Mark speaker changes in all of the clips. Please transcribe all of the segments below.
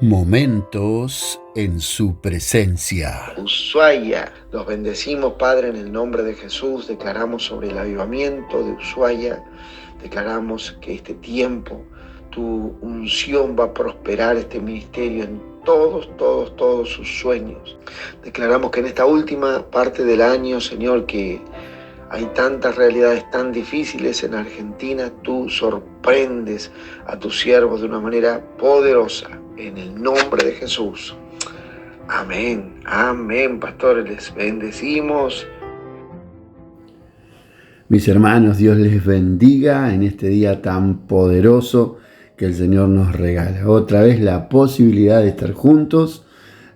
Speaker 1: Momentos en su presencia.
Speaker 2: Ushuaia, los bendecimos, Padre, en el nombre de Jesús. Declaramos sobre el avivamiento de Ushuaia, declaramos que este tiempo tu unción va a prosperar este ministerio en todos sus sueños. Declaramos que en esta última parte del año, Señor, que hay tantas realidades tan difíciles en Argentina, tú sorprendes a tus siervos de una manera poderosa, en el nombre de Jesús. Amén, amén, pastores, les bendecimos.
Speaker 1: Mis hermanos, Dios les bendiga en este día tan poderoso que el Señor nos regala. Otra vez la posibilidad de estar juntos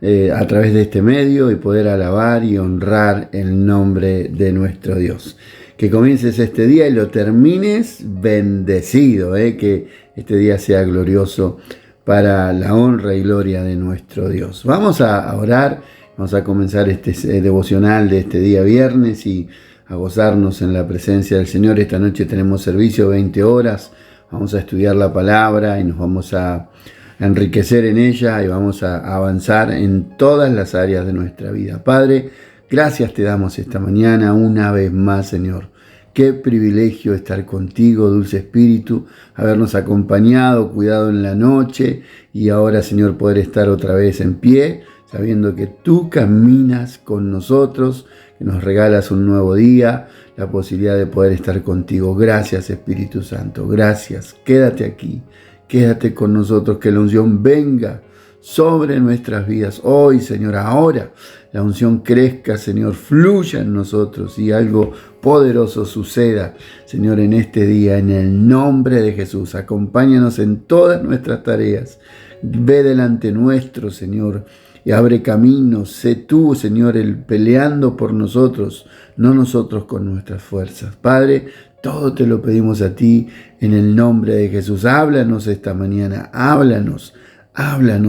Speaker 1: a través de este medio y poder alabar y honrar el nombre de nuestro Dios. Que comiences este día y lo termines bendecido, que este día sea glorioso para la honra y gloria de nuestro Dios. Vamos a orar, vamos a comenzar este devocional de este día viernes y a gozarnos en la presencia del Señor. Esta noche tenemos servicio 20 horas, vamos a estudiar la palabra y nos vamos a enriquecer en ella y vamos a avanzar en todas las áreas de nuestra vida. Padre, gracias te damos esta mañana una vez más, Señor. Qué privilegio estar contigo, dulce Espíritu, habernos acompañado, cuidado en la noche y ahora, Señor, poder estar otra vez en pie, sabiendo que tú caminas con nosotros, que nos regalas un nuevo día, la posibilidad de poder estar contigo. Gracias, Espíritu Santo, gracias. Quédate aquí, quédate con nosotros, que la unción venga sobre nuestras vidas hoy, Señor. Ahora la unción crezca, Señor, fluya en nosotros y algo poderoso suceda, Señor, en este día, en el nombre de Jesús. Acompáñanos en todas nuestras tareas. Ve delante nuestro, Señor, y abre caminos. Sé tú, Señor, el peleando por nosotros, no nosotros con nuestras fuerzas. Padre, todo te lo pedimos a ti en el nombre de Jesús. Háblanos esta mañana, háblanos,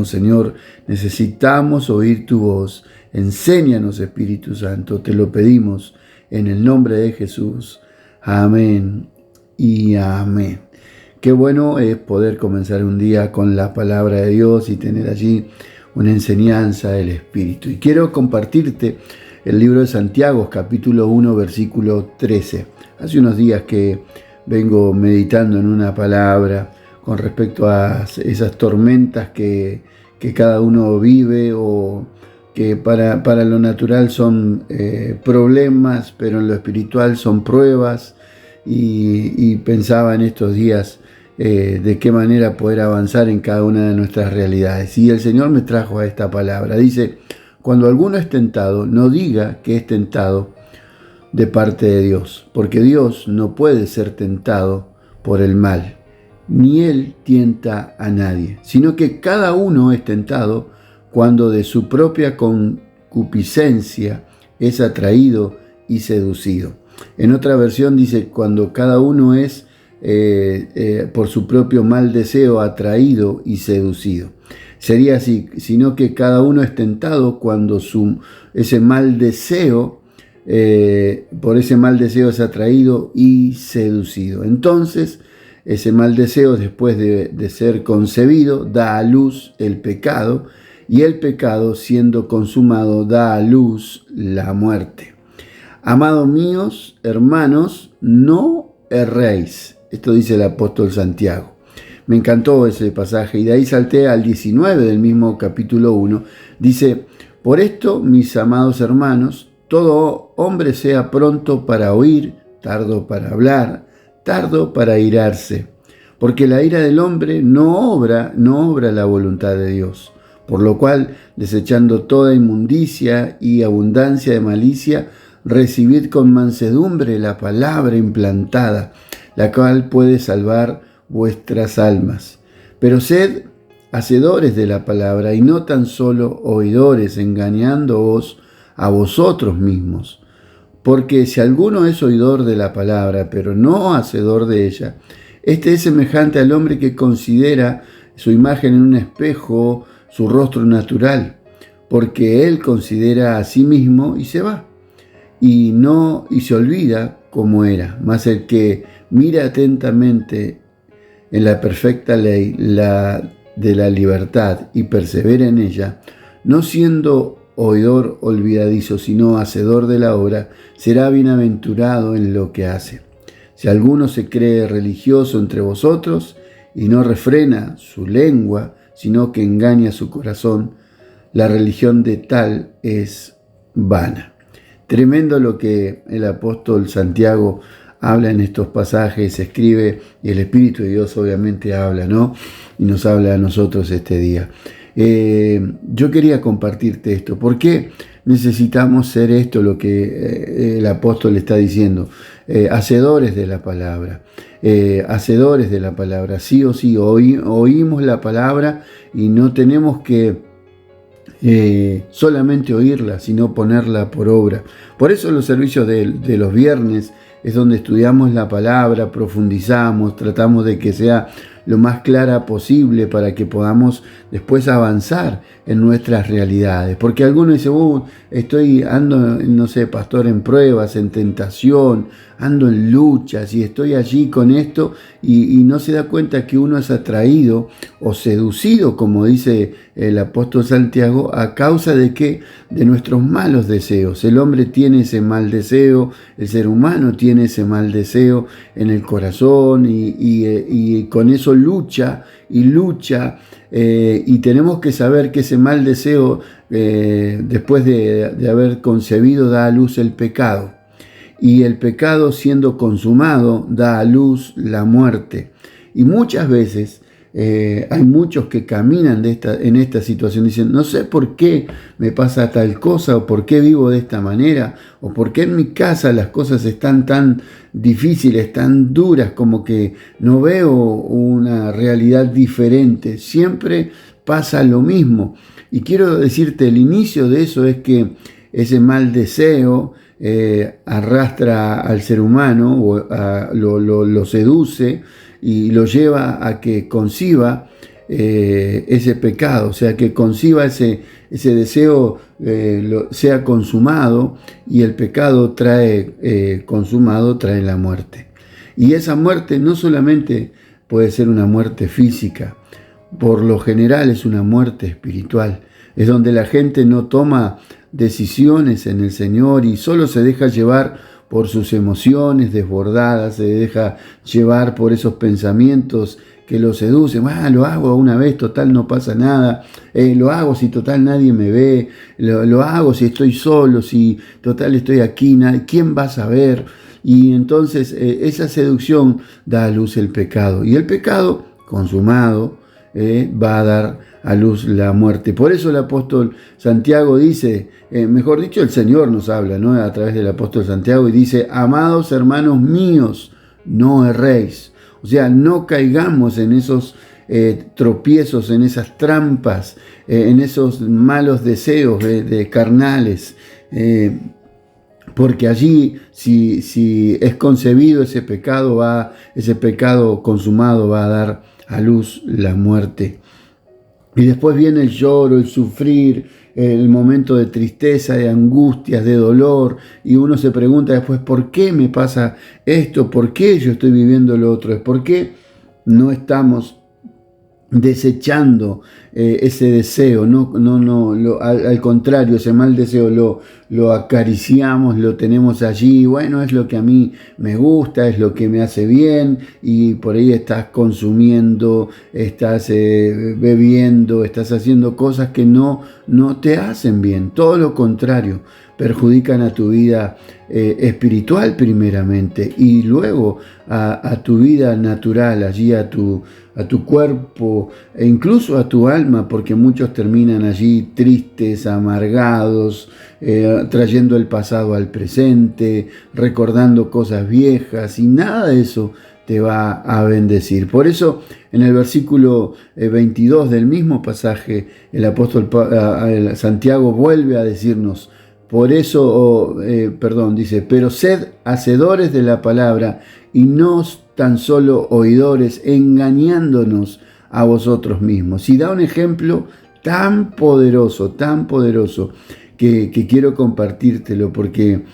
Speaker 1: Señor. Necesitamos oír tu voz. Enséñanos, Espíritu Santo, te lo pedimos en el nombre de Jesús. Amén y amén. Qué bueno es poder comenzar un día con la palabra de Dios y tener allí una enseñanza del Espíritu. Y quiero compartirte el libro de Santiago, capítulo 1, versículo 13. Hace unos días que vengo meditando en una palabra con respecto a esas tormentas que cada uno vive o que para lo natural son problemas, pero en lo espiritual son pruebas, y pensaba en estos días de qué manera poder avanzar en cada una de nuestras realidades. Y el Señor me trajo a esta palabra. Dice: cuando alguno es tentado, no diga que es tentado de parte de Dios, porque Dios no puede ser tentado por el mal, ni Él tienta a nadie, sino que cada uno es tentado cuando de su propia concupiscencia es atraído y seducido. En otra versión dice: cuando cada uno es por su propio mal deseo atraído y seducido. Sería así, sino que cada uno es tentado cuando ese mal deseo, por ese mal deseo es atraído y seducido. Entonces, ese mal deseo, después de ser concebido, da a luz el pecado, y el pecado, siendo consumado, da a luz la muerte. Amados míos, hermanos, no erréis. Esto dice el apóstol Santiago. Me encantó ese pasaje y de ahí salté al 19 del mismo capítulo 1. Dice: por esto, mis amados hermanos, todo hombre sea pronto para oír, tardo para hablar, tardo para airarse, porque la ira del hombre no obra la voluntad de Dios. Por lo cual, desechando toda inmundicia y abundancia de malicia, recibid con mansedumbre la palabra implantada, la cual puede salvar vuestras almas. Pero sed hacedores de la palabra y no tan solo oidores, engañándoos a vosotros mismos. Porque si alguno es oidor de la palabra, pero no hacedor de ella, este es semejante al hombre que considera su imagen en un espejo, su rostro natural, porque él considera a sí mismo y se va, y se olvida cómo era. Mas el que mira atentamente en la perfecta ley, la de la libertad y persevera en ella, no siendo oidor olvidadizo, sino hacedor de la obra, será bienaventurado en lo que hace. Si alguno se cree religioso entre vosotros y no refrena su lengua, sino que engaña su corazón, la religión de tal es vana. Tremendo lo que el apóstol Santiago habla en estos pasajes, escribe, y el Espíritu de Dios obviamente habla, ¿no? Y nos habla a nosotros este día. Yo quería compartirte esto. ¿Por qué necesitamos ser esto lo que el apóstol está diciendo? Hacedores de la palabra. Hacedores de la palabra. Sí o sí, oímos la palabra y no tenemos que solamente oírla, sino ponerla por obra. Por eso los servicios de los viernes es donde estudiamos la palabra, profundizamos, tratamos de que sea lo más clara posible para que podamos después avanzar en nuestras realidades. Porque algunos dicen, ando, no sé, pastor, en pruebas, en tentación, ando en luchas y estoy allí con esto y no se da cuenta que uno es atraído o seducido, como dice el apóstol Santiago, a causa de que de nuestros malos deseos. El hombre tiene ese mal deseo, el ser humano tiene ese mal deseo en el corazón y con eso lucha y tenemos que saber que ese mal deseo después de haber concebido da a luz el pecado. Y el pecado, siendo consumado, da a luz la muerte. Y muchas veces hay muchos que caminan en esta situación, dicen, no sé por qué me pasa tal cosa, o por qué vivo de esta manera, o por qué en mi casa las cosas están tan difíciles, tan duras, como que no veo una realidad diferente. Siempre pasa lo mismo. Y quiero decirte, el inicio de eso es que ese mal deseo arrastra al ser humano, o lo seduce y lo lleva a que conciba ese pecado, o sea, que conciba ese deseo, sea consumado, y el pecado consumado trae la muerte. Y esa muerte no solamente puede ser una muerte física, por lo general es una muerte espiritual, es donde la gente no toma decisiones en el Señor y solo se deja llevar por sus emociones desbordadas, se deja llevar por esos pensamientos que lo seducen. Lo hago una vez, total no pasa nada, lo hago si total nadie me ve, lo hago si estoy solo, si total estoy aquí, ¿quién va a saber? Y entonces esa seducción da a luz el pecado, y el pecado consumado va a dar a luz la muerte. Por eso el apóstol Santiago dice, mejor dicho, el Señor nos habla, ¿no?, a través del apóstol Santiago, y dice, amados hermanos míos, no erréis. O sea, no caigamos en esos tropiezos, en esas trampas, en esos malos deseos de carnales, porque allí, si es concebido ese pecado consumado va a dar a luz la muerte. Y después viene el lloro, el sufrir, el momento de tristeza, de angustias, de dolor, y uno se pregunta después, ¿por qué me pasa esto? ¿Por qué yo estoy viviendo lo otro? ¿Por qué no estamos desechando ese deseo? Al contrario, ese mal deseo lo acariciamos, lo tenemos allí. Bueno, es lo que a mí me gusta, es lo que me hace bien, y por ahí estás consumiendo, estás bebiendo, estás haciendo cosas que no te hacen bien, todo lo contrario, perjudican a tu vida espiritual primeramente, y luego a tu vida natural, allí a tu cuerpo e incluso a tu alma, porque muchos terminan allí tristes, amargados, trayendo el pasado al presente, recordando cosas viejas, y nada de eso te va a bendecir. Por eso en el versículo 22 del mismo pasaje, el apóstol Santiago vuelve a decirnos, por eso, dice, pero sed hacedores de la palabra y no tan solo oidores, engañándonos a vosotros mismos. Y da un ejemplo tan poderoso, que quiero compartírtelo, porque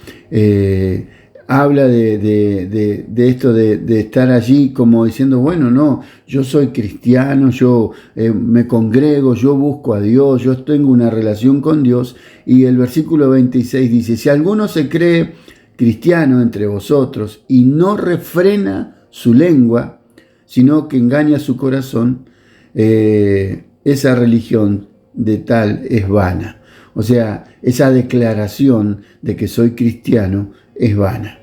Speaker 1: habla de esto de estar allí como diciendo, bueno, no, yo soy cristiano, yo me congrego, yo busco a Dios, yo tengo una relación con Dios. Y el versículo 26 dice, si alguno se cree cristiano entre vosotros y no refrena su lengua, sino que engaña su corazón, esa religión de tal es vana. O sea, esa declaración de que soy cristiano es vana.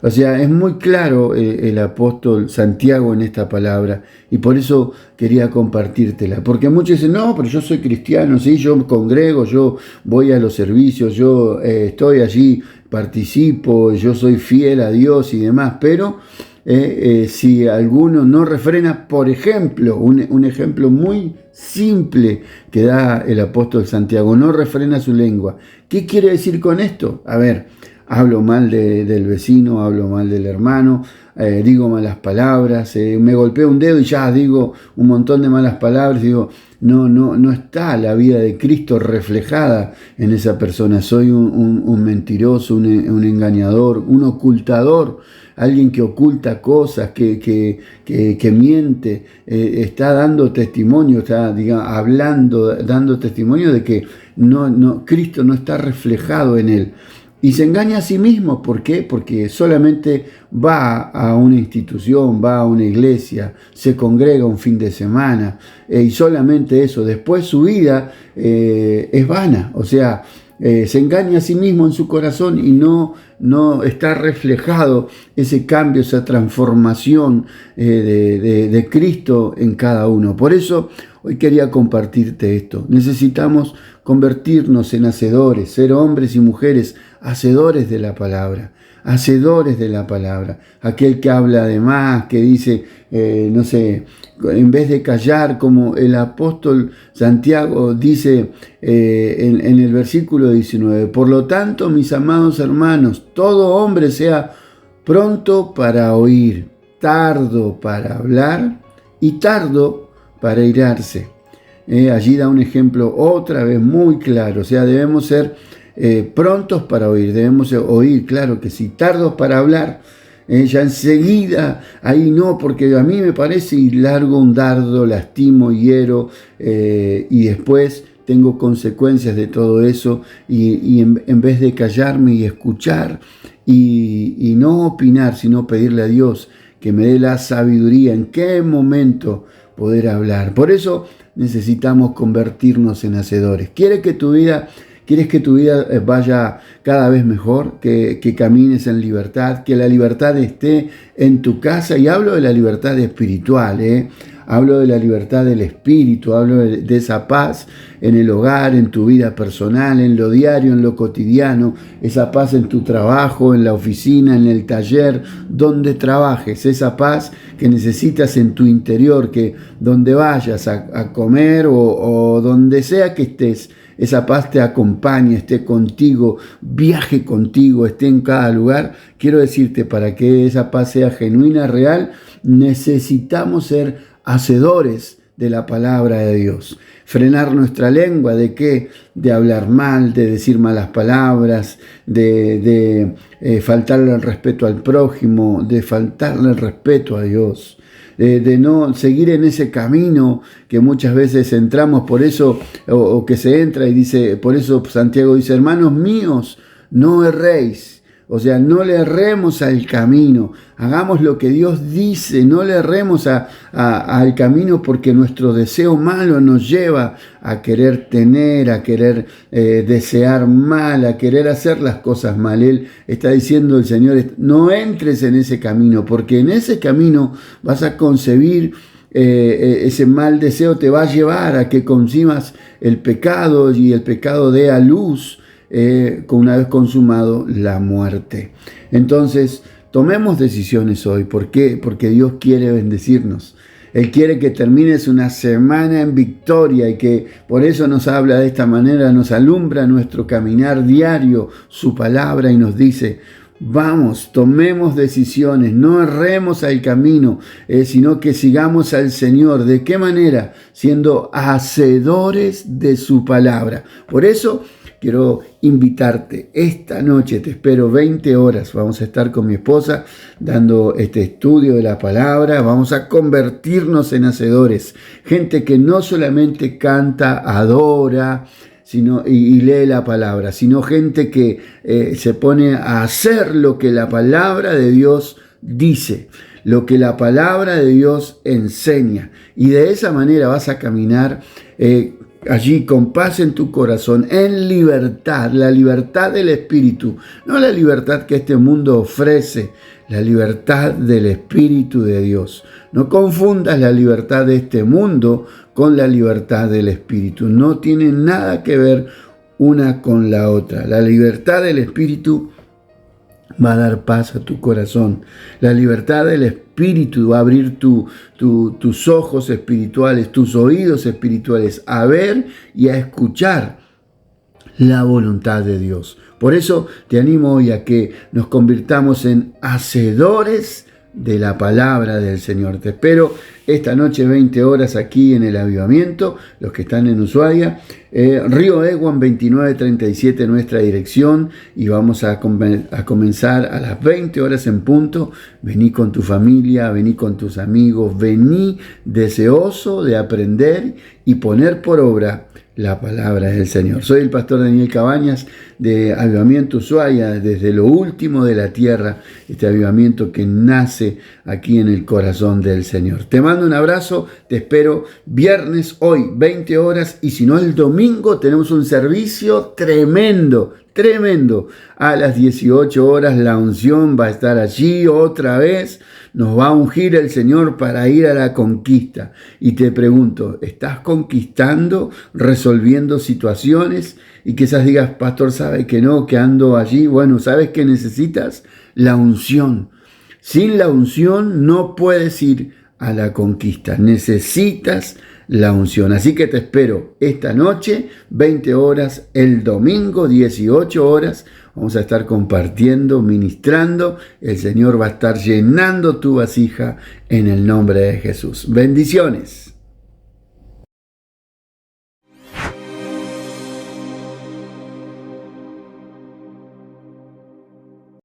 Speaker 1: O sea, es muy claro el apóstol Santiago en esta palabra, y por eso quería compartírtela. Porque muchos dicen, no, pero yo soy cristiano, sí, yo me congrego, yo voy a los servicios, yo estoy allí, participo, yo soy fiel a Dios y demás, pero si alguno no refrena, por ejemplo, un ejemplo muy simple que da el apóstol Santiago, no refrena su lengua. ¿Qué quiere decir con esto? A ver, hablo mal del vecino, hablo mal del hermano, digo malas palabras, me golpeo un dedo y ya digo un montón de malas palabras, digo, no está la vida de Cristo reflejada en esa persona. Soy un mentiroso, un engañador, un ocultador, alguien que oculta cosas, que miente, está dando testimonio, está hablando, dando testimonio de que Cristo no está reflejado en él. Y se engaña a sí mismo. ¿Por qué? Porque solamente va a una institución, va a una iglesia, se congrega un fin de semana y solamente eso. Después su vida es vana. O sea, se engaña a sí mismo en su corazón y no está reflejado ese cambio, esa transformación de Cristo en cada uno. Por eso hoy quería compartirte esto. Necesitamos convertirnos en hacedores, ser hombres y mujeres hacedores de la palabra, hacedores de la palabra. Aquel que habla de más, que dice, no sé, en vez de callar, como el apóstol Santiago dice en el versículo 19, por lo tanto, mis amados hermanos, todo hombre sea pronto para oír, tardo para hablar y tardo para irarse. Allí da un ejemplo otra vez muy claro. O sea, debemos ser prontos para oír, debemos oír, claro que sí, tardos para hablar, ya enseguida, ahí no, porque a mí me parece y largo un dardo, lastimo, hiero, y después tengo consecuencias de todo eso, y en vez de callarme y escuchar y no opinar, sino pedirle a Dios que me dé la sabiduría en qué momento poder hablar. Por eso necesitamos convertirnos en hacedores. ¿Quieres que tu vida vaya cada vez mejor? Que camines en libertad, que la libertad esté en tu casa. Y hablo de la libertad espiritual, hablo de la libertad del espíritu, hablo de esa paz en el hogar, en tu vida personal, en lo diario, en lo cotidiano, esa paz en tu trabajo, en la oficina, en el taller, donde trabajes, esa paz que necesitas en tu interior, que donde vayas a comer o donde sea que estés, esa paz te acompañe, esté contigo, viaje contigo, esté en cada lugar. Quiero decirte, para que esa paz sea genuina, real, necesitamos ser hacedores de la palabra de Dios. Frenar nuestra lengua, ¿de qué? De hablar mal, de decir malas palabras, de faltarle el respeto al prójimo, de faltarle el respeto a Dios. De no seguir en ese camino que muchas veces entramos, por eso, o que se entra y dice, por eso Santiago dice, hermanos míos, no erréis. O sea, no le erremos al camino, hagamos lo que Dios dice, no le erremos al camino, porque nuestro deseo malo nos lleva a querer tener, a querer desear mal, a querer hacer las cosas mal. Él está diciendo, el Señor, no entres en ese camino, porque en ese camino vas a concebir ese mal deseo, te va a llevar a que consumas el pecado y el pecado dé a luz una vez consumado la muerte. Entonces, tomemos decisiones hoy. ¿Por qué? Porque Dios quiere bendecirnos. Él quiere que termines una semana en victoria, y que por eso nos habla de esta manera, nos alumbra nuestro caminar diario, su palabra, y nos dice, vamos, tomemos decisiones, no erremos al camino, sino que sigamos al Señor. ¿De qué manera? Siendo hacedores de su palabra. Por eso quiero invitarte. Esta noche te espero 20 horas. Vamos a estar con mi esposa dando este estudio de la palabra. Vamos a convertirnos en hacedores. Gente que no solamente canta, adora, y lee la palabra, sino gente que se pone a hacer lo que la palabra de Dios dice, lo que la palabra de Dios enseña. Y de esa manera vas a caminar allí con paz en tu corazón, en libertad, la libertad del Espíritu, no la libertad que este mundo ofrece, la libertad del Espíritu de Dios. No confundas la libertad de este mundo con la libertad del Espíritu. No tiene nada que ver una con la otra. La libertad del Espíritu va a dar paz a tu corazón. La libertad del Espíritu va a abrir tus ojos espirituales, tus oídos espirituales, a ver y a escuchar la voluntad de Dios. Por eso te animo hoy a que nos convirtamos en hacedores de la palabra del Señor. Te espero esta noche 20 horas aquí en el Avivamiento, los que están en Ushuaia, Río Eguan 2937 nuestra dirección, y vamos a comenzar a las 20 horas en punto. Vení con tu familia, vení con tus amigos, vení deseoso de aprender y poner por obra la palabra del Señor. Soy el pastor Daniel Cabañas de Avivamiento Ushuaia, desde lo último de la tierra, este avivamiento que nace aquí en el corazón del Señor. Te mando un abrazo, te espero viernes hoy, 20 horas, y si no el domingo tenemos un servicio tremendo. A las 18 horas la unción va a estar allí otra vez. Nos va a ungir el Señor para ir a la conquista. Y te pregunto, ¿estás conquistando, resolviendo situaciones? Y quizás digas, pastor, ¿sabe que no, que ando allí? Bueno, ¿sabes qué necesitas? La unción. Sin la unción no puedes ir a la conquista. Necesitas la unción. Así que te espero esta noche, 20 horas, el domingo, 18 horas. Vamos a estar compartiendo, ministrando. El Señor va a estar llenando tu vasija en el nombre de Jesús. Bendiciones.